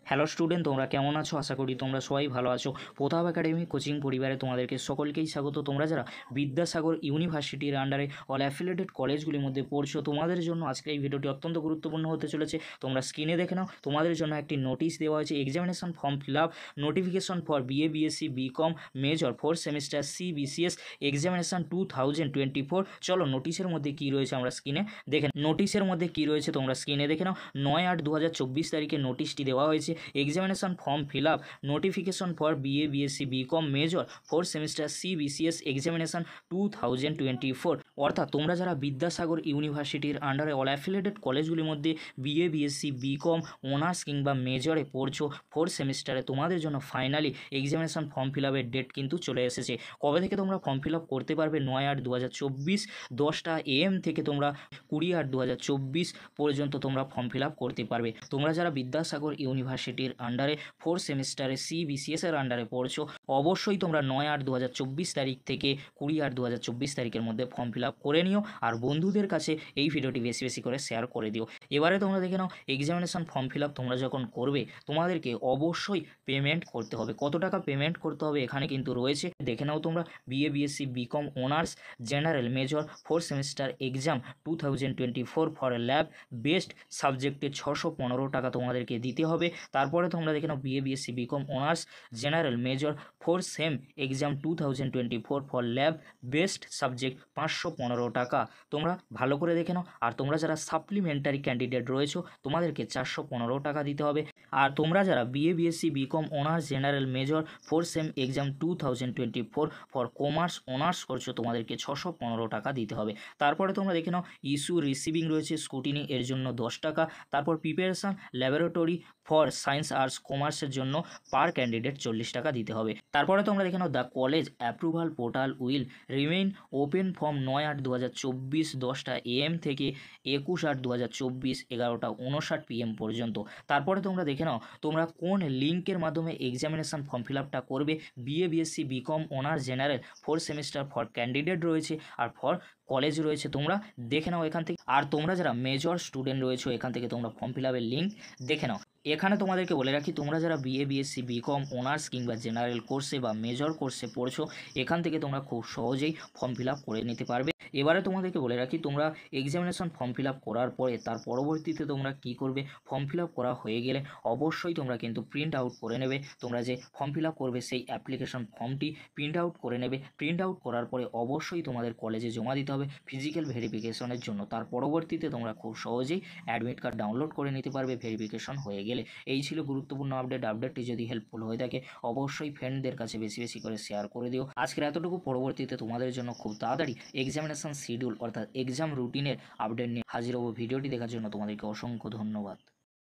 Hello student, তোমরা কেমন আছো? আশা করি তোমরা সবাই ভালো আছো। প্রতাপ একাডেমি কোচিং পরিবারে তোমাদেরকে সকলকেই স্বাগত। তোমরা যারা বিদ্যাসাগর ইউনিভার্সিটির আন্ডারে অল অ্যাফিলিয়েটেড কলেজগুলির মধ্যে পড়ছো, তোমাদের জন্য আজকে এই ভিডিওটি অত্যন্ত গুরুত্বপূর্ণ হতে চলেছে। তোমরা স্ক্রিনে দেখে নাও, তোমাদের জন্য একটি নোটিশ দেওয়া হয়েছে। Examination form fill up notification for BA BSc BCom major 4th semester CBCS examination 2024। চলো নোটিশের মধ্যে কী রয়েছে আমরা স্ক্রিনে দেখে নোটিশের মধ্যে কী রয়েছে তোমরা স্ক্রিনে দেখে নাও। 9/8/2024 তারিখে নোটিশটি দেওয়া হয়েছে। Examination form fill up notification for BA BSc BCom major 4th semester CBCS examination 2024। অর্থাৎ তোমরা যারা বিদ্যাসাগর ইউনিভার্সিটির আন্ডারে অল অ্যাফিলিয়েটেড কলেজগুলির মধ্যে বিএ বিএসসি বিকম অনার্স কিংবা মেজরে পড়ছো 4th সেমিস্টারে, তোমাদের জন্য ফাইনালি এক্সামিনেশন ফর্ম ফিল আপের ডেট কিন্তু চলে এসেছে। কবে থেকে তোমরা ফর্ম ফিল আপ করতে পারবে? 9/8/2024 10টা AM থেকে তোমরা 20/8/2024 পর্যন্ত তোমরা ফর্ম ফিল আপ করতে পারবে। তোমরা যারা বিদ্যাসাগর ইউনিভার্সিটির আন্ডারে 4th সেমিস্টারে CBCS এর আন্ডারে পড়ছো, অবশ্যই তোমরা 9/8/2024 তারিখ থেকে 20/8/2024 তারিখের মধ্যে ফর্ম ফিল আপ করে নিও। আর বন্ধুদের কাছে এই ভিডিওটি বেশি বেশি করে শেয়ার করে দিও। এবারে তোমরা দেখে নাও, এক্সামিনেশন ফর্ম ফিল আপ তোমরা যখন করবে তোমাদেরকে অবশ্যই পেমেন্ট করতে হবে। কত টাকা পেমেন্ট করতে হবে এখানে কিন্তু রয়েছে, দেখে নাও তোমরা। BA BSc BCom honours general major 4th semester exam 2024 for lab based সাবজেক্টে 615 টাকা তোমাদেরকে দিতে হবে। তারপরে তোমরা দেখে নাও, BA BSc BCom honours general major 4th sem exam 2024 for lab based subject 515 টাকা তোমরা ভালো করে দেখে নাও। আর তোমরা যারা সাপ্লিমেন্টারি ক্যান্ডিডেট রয়েছো, তোমাদেরকে 415 টাকা দিতে হবে। আর তোমরা যারা BA BSc BCom honours general major 4th sem exam 2024 for commerce honours করছো, তোমাদেরকে 615 টাকা দিতে হবে। তারপরে তোমরা দেখে নাও, ইস্যু রিসিভিং রয়েছে স্কুটিনি এর জন্য 10 টাকা। তারপর preparation laboratory for science arts কমার্সের জন্য পার ক্যান্ডিডেট 40 টাকা দিতে হবে। তারপরে তোমরা দেখে নাও, the college approval portal will remain open from 9/8/2024 10টা AM থেকে 21/8/2024 11টা 59 PM পর্যন্ত। তারপরে তোমরা দেখে নাও, তোমরা কোন লিঙ্কের মাধ্যমে এক্সামিনেশন ফর্ম ফিল আপটা করবে। BA BSc BCom honours general 4th semester for candidate রয়েছে আর ফর কলেজ রয়েছে, তোমরা দেখে নাও এখান থেকে। আর তোমরা যারা মেজর স্টুডেন্ট রয়েছে, এখান থেকে তোমরা ফর্ম ফিল আপের লিঙ্ক দেখে নাও। এখানে তোমাদেরকে বলে রাখি, তোমরা যারা বিএ বিএসসি বিকম অনার্স কিংবা জেনারেল কোর্সে বা মেজর কোর্সে পড়ছো, এখান থেকে তোমরা খুব সহজেই ফর্ম ফিল আপ করে নিতে পারবে। এবারে তোমাদেরকে বলে রাখি, তোমরা এক্সামিনেশন ফর্ম ফিল আপ করার পরে তার পরবর্তীতে তোমরা কি করবে, ফর্ম ফিল আপ করা হয়ে গেলে অবশ্যই তোমরা কিন্তু প্রিন্ট আউট করে নেবে। তোমরা যে ফর্ম ফিল আপ করবে সেই অ্যাপ্লিকেশন ফর্মটি প্রিন্ট আউট করে নেবে। প্রিন্ট আউট করার পরে অবশ্যই তোমাদের কলেজে জমা দিতে হবে ফিজিক্যাল ভেরিফিকেশনের জন্য। তার পরবর্তীতে তোমরা খুব সহজেই অ্যাডমিট কার্ড ডাউনলোড করে নিতে পারবে ভেরিফিকেশন হয়ে গেলে। এই ছিল গুরুত্বপূর্ণ আপডেটটি যদি হেল্পফুল হয়ে থাকে অবশ্যই ফ্রেন্ডদের কাছে বেশি বেশি করে শেয়ার করে দিও। আজকের এতটুকু, পরবর্তীতে তোমাদের জন্য খুব তাড়াতাড়ি এক্সামিনেশন শিডিউল অর্থাৎ এক্সাম রুটিনের আপডেট নিয়ে হাজির হবো। ভিডিওটি দেখার জন্য তোমাদেরকে অসংখ্য ধন্যবাদ।